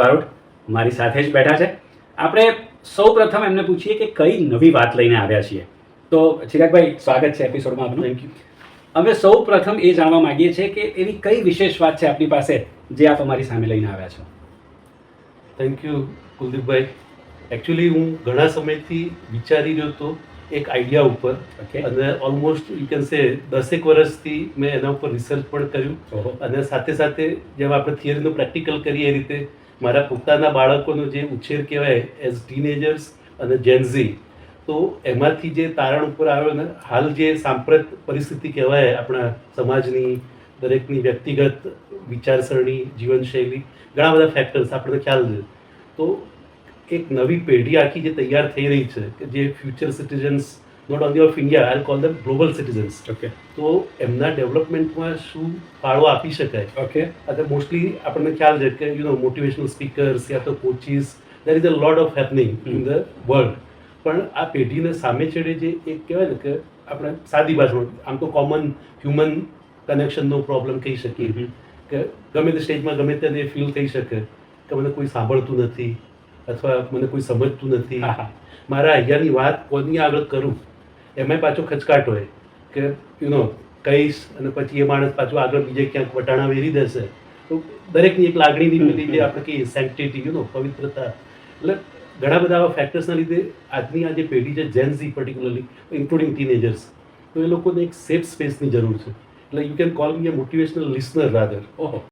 બારોટ મારી સાથે જ બેઠા છે. આપણે સૌ પ્રથમ એમને પૂછીએ કે કઈ નવી વાત લઈને આવ્યા છીએ. તો ચિરાગભાઈ, સ્વાગત છે એપિસોડમાં આપનું. Thank you. અમે સૌ પ્રથમ એ જાણવા માંગીએ છીએ કે એવી કઈ વિશેષ વાત છે આપની પાસે જે આપ અમારી સામે લઈને આવ્યા છો. Thank you કુલદીપભાઈ. એકચ્યુઅલી હું ઘણા સમયથી વિચારી રહ્યો હતો એક આઈડિયા ઉપર, ઓકે. અને ઓલમોસ્ટ યુ કેન સે 10 વર્ષથી મેં એના ઉપર રિસર્ચ પણ કર્યું. ઓહો. અને સાથે સાથે જેમ આપણે થિયરીનું પ્રેક્ટિકલ કરીએ એ રીતે મારા પોતાના બાળકોનો જે ઉછેર કહેવાય એઝ ટીનેજર્સ અને જેનઝી, તો એમાંથી જે તારણ ઉપર આવ્યો ને, હાલ જે સાંપ્રત પરિસ્થિતિ કહેવાય આપણા સમાજની, દરેકની વ્યક્તિગત વિચારસરણી, જીવનશૈલી, ઘણા બધા ફેક્ટર્સ આપણને ખ્યાલ છે. તો એક નવી પેઢી આખી જે તૈયાર થઈ રહી છે કે જે future citizens not only of India, I call them global citizens. Okay. તો એમના ડેવલપમેન્ટમાં શું ફાળો આપી શકાય. ઓકે. અને મોસ્ટલી આપણને ખ્યાલ છે કે મોટિવેશનલ સ્પીકર્સ યા તો coaches, there is a lot of happening in the world. પણ આ પેઢીને સામે છેડે જે એક કહેવાય ને કે આપણે સાદી ભાષામાં આમ તો કોમન હ્યુમન કનેક્શનનો પ્રોબ્લેમ કહી શકીએ કે ગમે તે સ્ટેજમાં ગમે તેને ફીલ થઈ શકે કે મને કોઈ સાંભળતું નથી અથવા મને કોઈ સમજતું નથી, મારા અહીંયાની વાત કોની આગળ કરું, એમાંય પાછો ખચકાટ હોય કે કહીશ અને પછી એ માણસ પાછું આગળ બીજે ક્યાંક વટાણા વેરી દેશે. તો દરેકની એક લાગણીની પેલી જે આપણે કહીએ સેન્ક્ટિટી, પવિત્રતા, એટલે ઘણા બધા આવા ફેક્ટર્સના લીધે આજની આ જે પેઢી છે જેનઝી પર્ટિક્યુલરલી, ઇન્ક્લુડિંગ ટીનેજર્સ, તો એ લોકોને એક સેફ સ્પેસની જરૂર છે. એટલે you can call me a motivational listener rather. ઓહો.